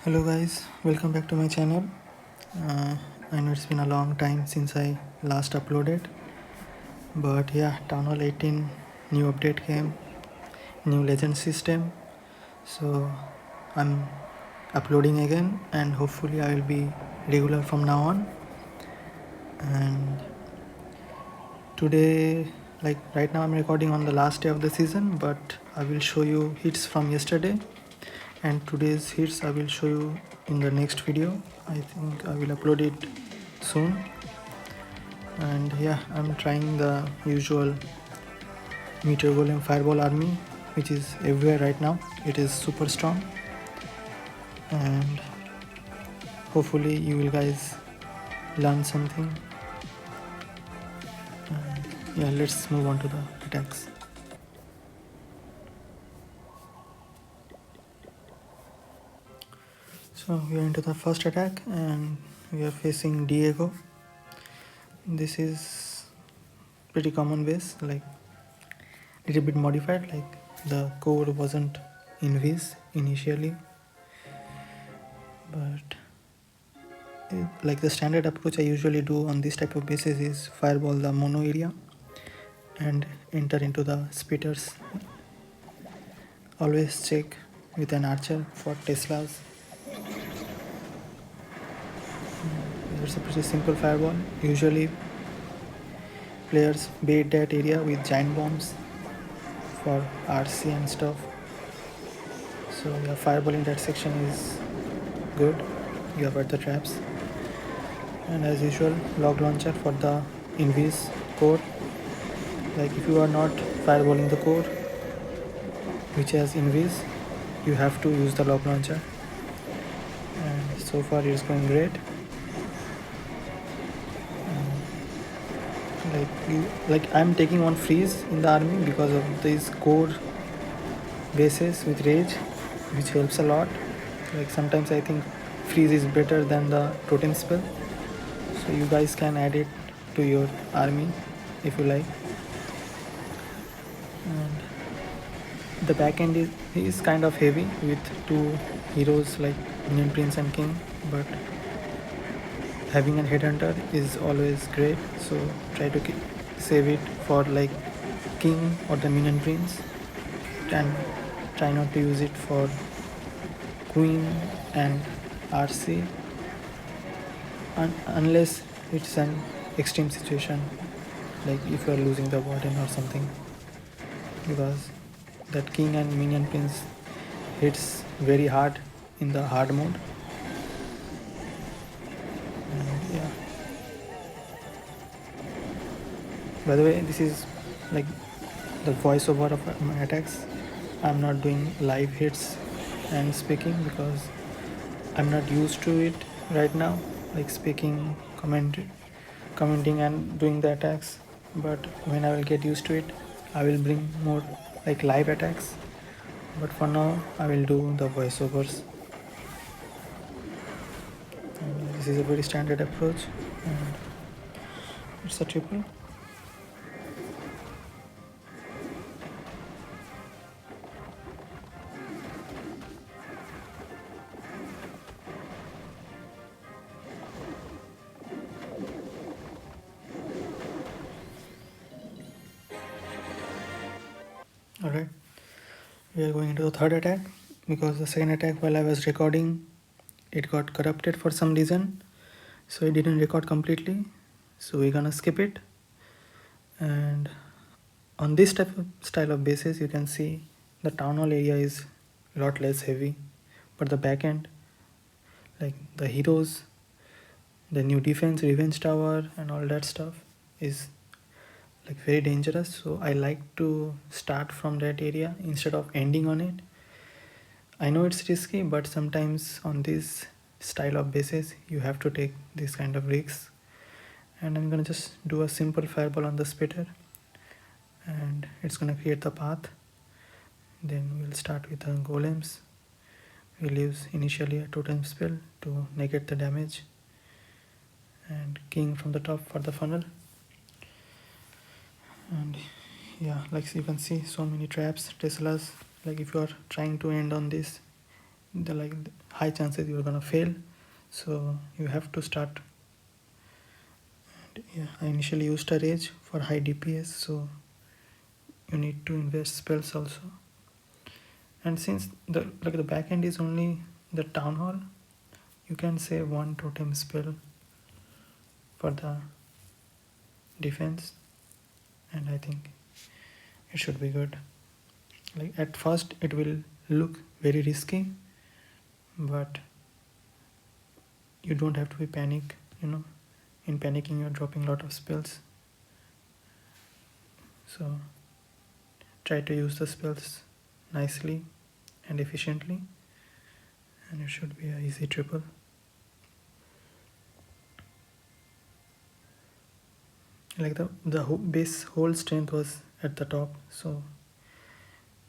Hello guys, welcome back to my channel. uh, I know it's been a long time since I last uploaded, but yeah, Town Hall 18 new update came, new legend system, so I'm uploading again and hopefully I will be regular from now on. And today, like right now I'm recording on the last day of the season, but I will show you hits from yesterday, and today's hits I will show you in the next video. I think I will upload it soon. And yeah, I'm trying the usual Meteor Golem Fireball army, which is everywhere right now. It is super strong, and hopefully you will guys learn something. And yeah, let's move on to the attacks. So we are into the first attack and we are facing Diego. This is pretty common base, like little bit modified, like the core wasn't invis initially, but like the standard approach I usually do on this type of bases is fireball the mono area and enter into the spitters. Always check with an archer for Teslas. It's a pretty simple fireball. Usually players bait that area with giant bombs for RC and stuff. So yeah, fireball in that section is good. You avoid the traps. And as usual, log launcher for the invis core. Like if you are not fireballing the core which has invis, you have to use the log launcher, and so far it's going great. Like I'm taking one freeze in the army because of these core bases with rage, which helps a lot. Like sometimes I think freeze is better than the totem spell, so you guys can add it to your army if you like. And the back end is kind of heavy with two heroes like Minion Prince and King, but having a headhunter is always great, so try to save it for like King or the Minion Prince, and try not to use it for Queen and RC unless it's an extreme situation, like if you are losing the warden or something, because that King and Minion Prince hits very hard in the hard mode. And yeah, by the way, this is like the voiceover of my attacks. I'm not doing live hits and speaking because I'm not used to it right now, like speaking, commenting and doing the attacks. But when I will get used to it, I will bring more like live attacks. But for now, I will do the voiceovers. And this is a very standard approach, and it's a triple. Alright, we are going into the third attack because the second attack, while I was recording, it got corrupted for some reason, so it didn't record completely, so we're gonna skip it. And on this type of style of bases, you can see the town hall area is a lot less heavy, but the back end, like the heroes, the new defense, revenge tower and all that stuff is like very dangerous, so I like to start from that area instead of ending on it. I know it's risky, but sometimes on this style of bases you have to take this kind of risks. And I'm gonna just do a simple fireball on the spitter, and it's gonna create the path. Then we'll start with the golems. We'll use initially a totem spell to negate the damage, and king from the top for the funnel. And yeah, like you can see so many traps, Teslas. Like if you are trying to end on this, the high chances you're gonna fail. So you have to start. Yeah, I initially used a rage for high DPS, so you need to invest spells also. And since the back end is only the town hall, you can save one totem spell for the defense, and I think it should be good. Like at first it will look very risky, but you don't have to be panic, in panicking you're dropping a lot of spells. So try to use the spells nicely and efficiently, and it should be an easy triple. Like the base whole strength was at the top, so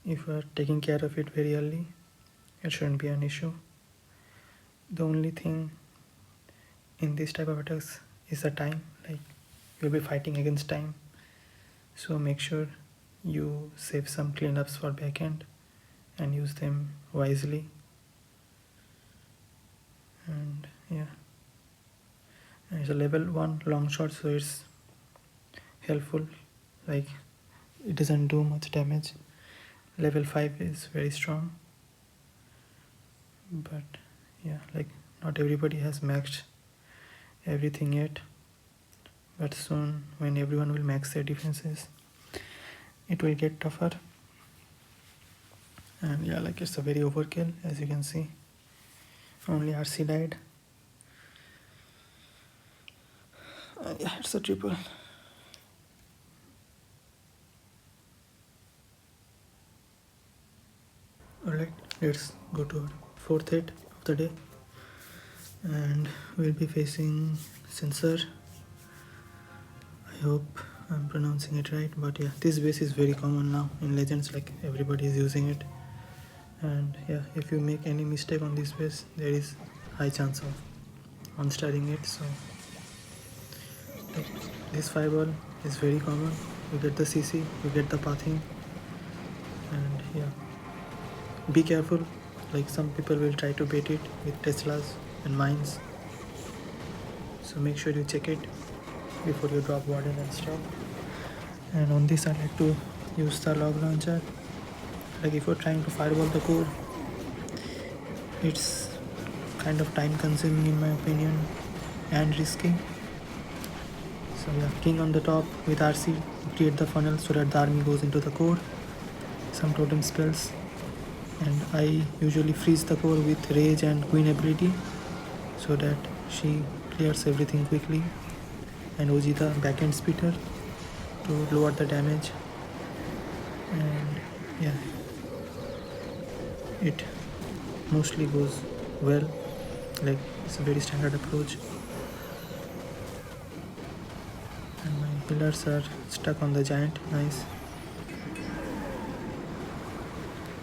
if you are taking care of it very early, it shouldn't be an issue. The only thing in this type of attacks is the time. Like you'll be fighting against time, so make sure you save some cleanups for backend and use them wisely. And yeah, and it's a level 1 long shot, so it's helpful. Like it doesn't do much damage. Level 5 is very strong, but yeah, like not everybody has maxed everything yet, but soon when everyone will max their defenses, it will get tougher. And yeah, like it's a very overkill, as you can see. Only RC died. Yeah, it's a triple. Alright, let's go to our fourth hit of the day, and we'll be facing Sensor. I hope I'm pronouncing it right, but yeah, this base is very common now in Legends, like everybody is using it. And yeah, if you make any mistake on this base, there is high chance of unstarring it. So like, this fireball is very common. You get the CC, you get the pathing, and yeah, be careful. Like some people will try to bait it with Teslas and mines, so make sure you check it before you drop warden and stuff. And on this I like to use the log launcher. Like if you're trying to fireball the core, it's kind of time consuming in my opinion and risky. So yeah, king on the top with RC, create the funnel so that the army goes into the core. Some totem spells, and I usually freeze the core with rage and queen ability so that she clears everything quickly, and OG the backend speeder to lower the damage. And yeah, it mostly goes well. Like it's a very standard approach. And my pillars are stuck on the giant. Nice.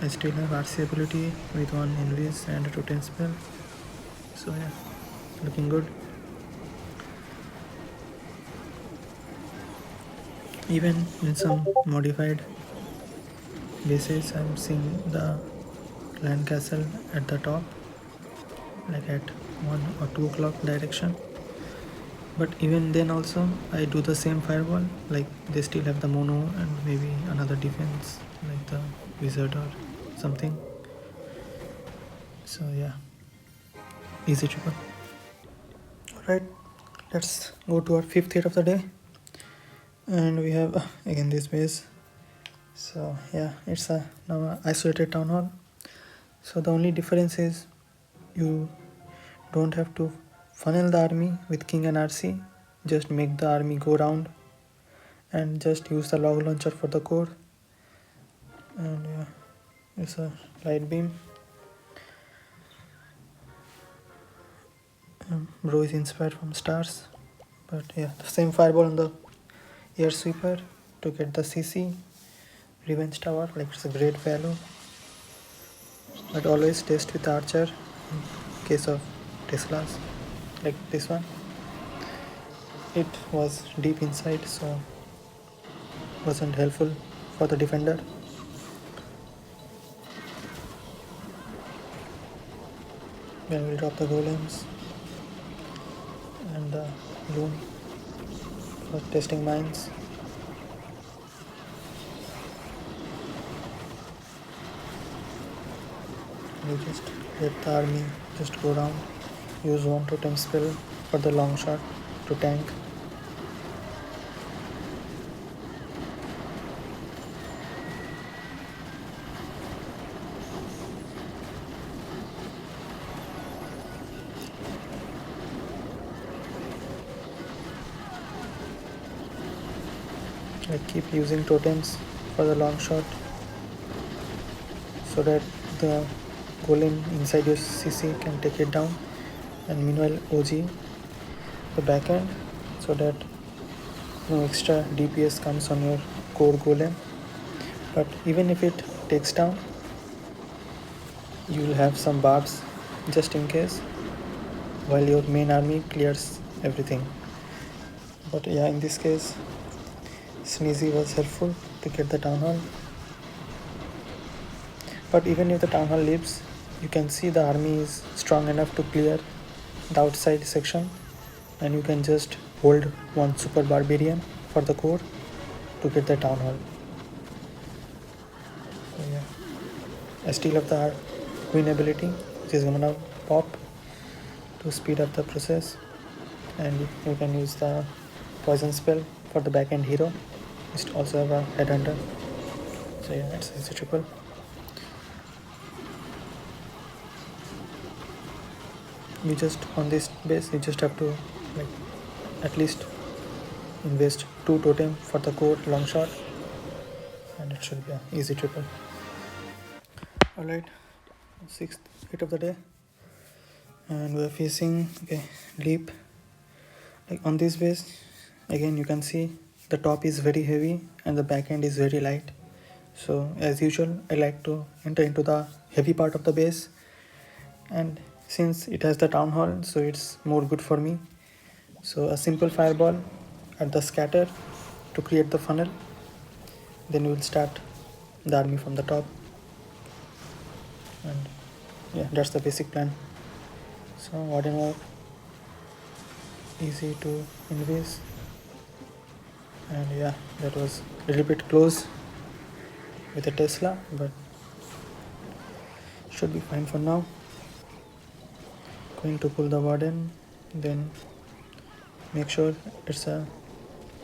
I still have RC ability with one invis and a totem spell. So yeah, looking good. Even in some modified bases, I'm seeing the land castle at the top, like at 1 or 2 o'clock direction. But even then also I do the same fireball. Like they still have the mono and maybe another defense like the wizard or something. So yeah, easy triple. Alright, let's go to our fifth hit of the day, and we have again this base. So yeah, it's a now isolated town hall. So the only difference is you don't have to funnel the army with king and RC. Just make the army go round and just use the log launcher for the core. And yeah, it's a light beam. Bro is inspired from stars, but yeah, the same fireball on the air sweeper to get the CC. Revenge tower, like it's a great value, but always test with archer in case of Teslas like this one. It was deep inside, so wasn't helpful for the defender. Then we'll drop the golems and the loom for testing mines. You just let the army just go around. Use one totem spell for the long shot to tank. I keep using totems for the long shot so that the golem inside your CC can take it down, and meanwhile OG the back end so that no extra DPS comes on your core golem. But even if it takes down, you will have some barbs just in case while your main army clears everything. But yeah, in this case Sneezy was helpful to get the town hall. But even if the town hall leaves, you can see the army is strong enough to clear the outside section, and you can just hold one super barbarian for the core to get the town hall. So yeah, I still have the queen ability, which is gonna pop to speed up the process, and you can use the poison spell for the back end hero. Just also have a headhunter. So yeah, it's a triple. You just on this base you just have to like at least invest 2 totem for the core long shot, and it should be an easy triple. Alright, 6th hit of the day, and we are facing leap. Like on this base again you can see the top is very heavy and the back end is very light. So as usual I like to enter into the heavy part of the base, and since it has the town hall so it's more good for me. So a simple fireball at the scatter to create the funnel, then we will start the army from the top, and yeah, that's the basic plan. So whatever easy to invest, and yeah, that was a little bit close with a Tesla, but should be fine for now. Going to pull the warden, then make sure it's a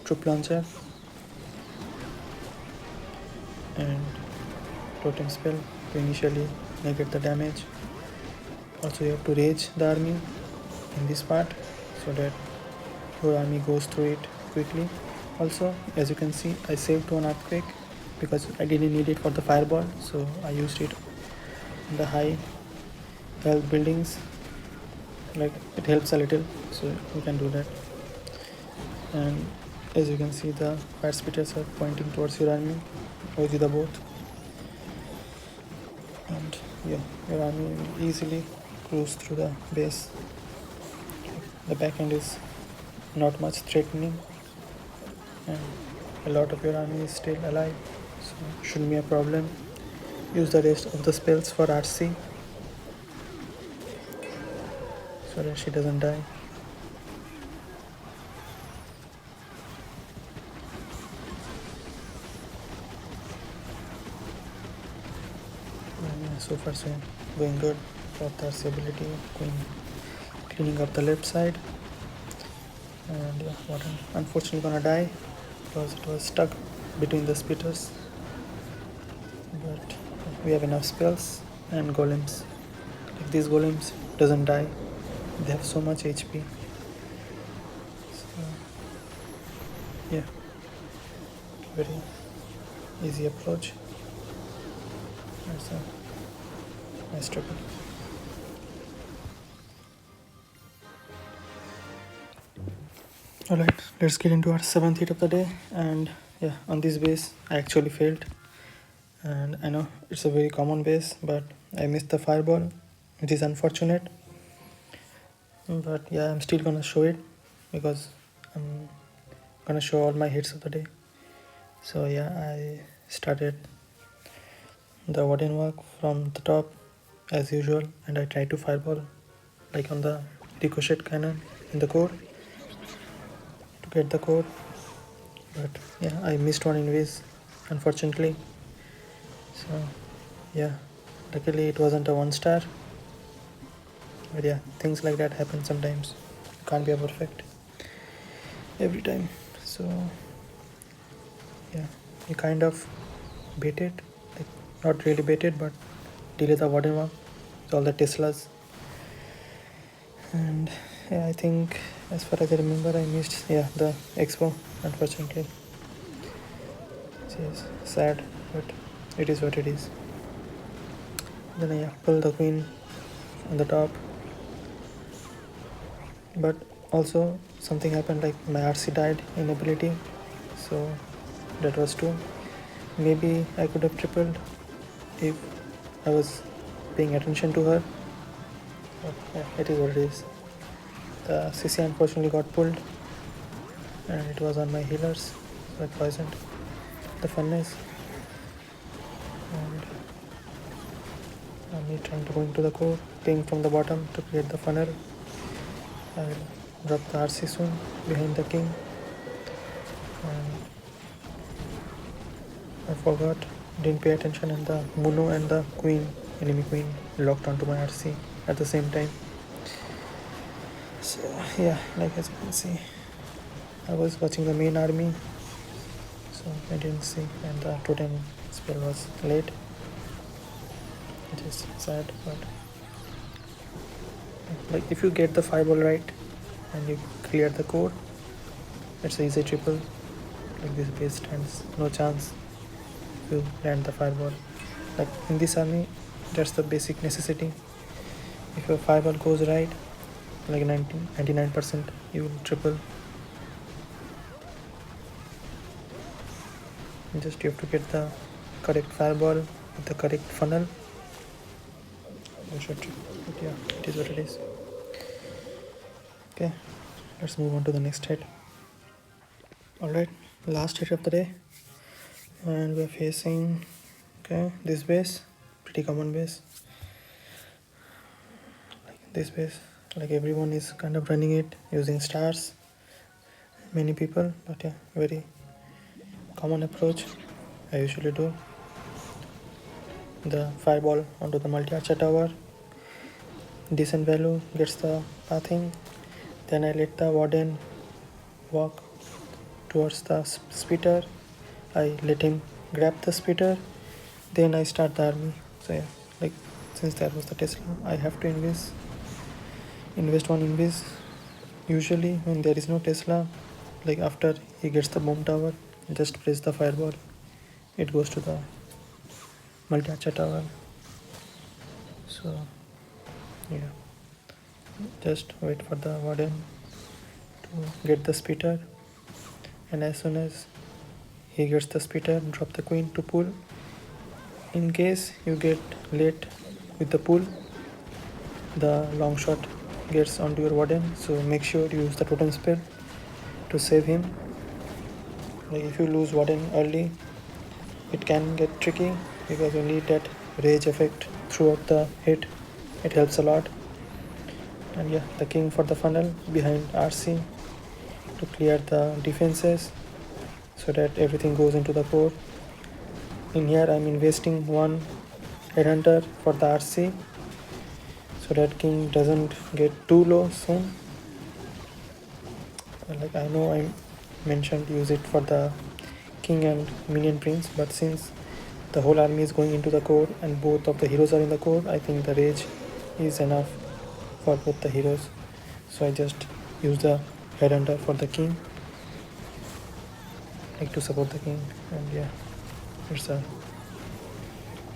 troop launcher and totem spell to initially negate the damage. Also you have to rage the army in this part so that your army goes through it quickly. Also as you can see I saved one earthquake because I didn't need it for the fireball, so I used it in the high health buildings. Like it helps a little, so you can do that. And as you can see the fire spitters are pointing towards your army, OG the both, and yeah, your army will easily cruise through the base. The back end is not much threatening, and a lot of your army is still alive, so shouldn't be a problem. Use the rest of the spells for RC so that she doesn't die. And yeah, so far so going good. Got the RC ability, cleaning up the left side, and yeah, Warden unfortunately gonna die because it was stuck between the spitters, but we have enough spells and golems. Like these golems doesn't die, they have so much HP. So yeah, very easy approach. That's a nice triple. Alright, let's get into our 7th hit of the day, and yeah, on this base I actually failed, and I know it's a very common base, but I missed the fireball, which is unfortunate, but yeah, I'm still gonna show it because I'm gonna show all my hits of the day. So yeah, I started the warden work from the top as usual, and I tried to fireball like on the ricochet cannon in the core to get the core. But yeah, I missed one invis, unfortunately. So yeah, luckily it wasn't a 1-star. But yeah, things like that happen sometimes. You can't be perfect every time. So yeah, you kind of bait it, like not really bait it, but delay the warden one with all the Teslas. And yeah, I think as far as I remember, I missed the expo, unfortunately. Yes, sad, but it is what it is. Then I pull the queen on the top, but also something happened, like my RC died in ability, so that was true. Maybe I could have tripled if I was paying attention to her. But yeah, it is what it is. The CC unfortunately got pulled and it was on my healers, so I poisoned the furnace. And me trying to go into the core, ping from the bottom to create the funnel. I will drop the RC soon behind the king. And I forgot, didn't pay attention, and the Muno and the queen, enemy queen, locked onto my RC at the same time. So yeah, like as you can see, I was watching the main army, so I didn't see, and the totem spell was late. It is sad, but like if you get the fireball right and you clear the core, it's an easy triple. Like this base stands no chance if you land the fireball. Like in this army, that's the basic necessity. If your fireball goes right, like 99%, you will triple. Just you have to get the correct fireball with the correct funnel. You should triple. But yeah, it is what it is. Okay, let's move on to the next hit. Alright, last hit of the day, and we're facing this base, pretty common base. Like this base, like everyone is kind of running it using stars, many people, but yeah, very common approach. I usually do the fireball onto the multi-archer tower, decent value, gets the pathing, then I let the warden walk towards the splitter, I let him grab the splitter, then I start the army. So yeah, like since there was the Tesla, I have to invest one invis. Usually when there is no Tesla, like after he gets the bomb tower, just press the fireball, it goes to the multi-archer tower. So yeah, just wait for the warden to get the splitter, and as soon as he gets the splitter, drop the queen to pull. In case you get late with the pull, the long shot gets onto your warden, so make sure you use the totem spell to save him. Like if you lose warden early, it can get tricky because you need that rage effect throughout the hit. It helps a lot. And yeah, the king for the funnel behind RC to clear the defenses so that everything goes into the core. In here I'm investing one headhunter for the RC so that king doesn't get too low soon. Like I know I mentioned use it for the king and minion prince, but since the whole army is going into the core and both of the heroes are in the core, I think the rage is enough for both the heroes. So I just use the headhunter for the king, like to support the king. And yeah, it's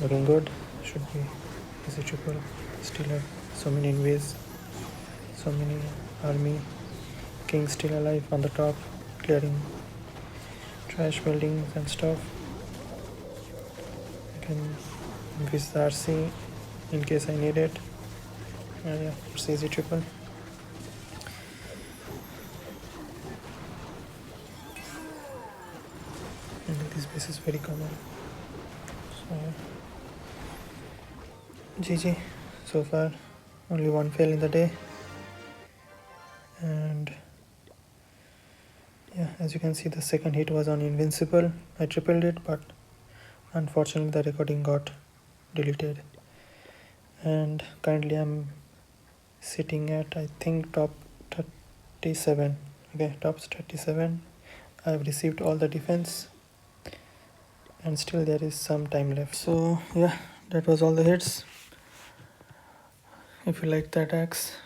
looking good. Should be easy triple. Still have so many invasions, so many army. King still alive on the top, clearing trash buildings and stuff. I can visit the RC in case I need it. And yeah, it's easy triple. And this base is very common. So GG so far. only one fail in the day. And yeah, as you can see, the second hit was on invincible. I tripled it, but unfortunately the recording got deleted. And currently I'm sitting at, I think, top 37. Okay, top 37. I've received all the defense and still there is some time left. So yeah, that was all the hits. If you like the attacks,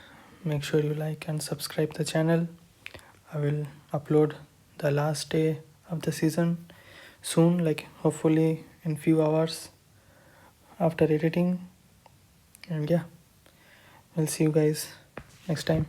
make sure you like and subscribe the channel. I will upload the last day of the season soon, like hopefully in few hours after editing. And yeah, we'll see you guys next time.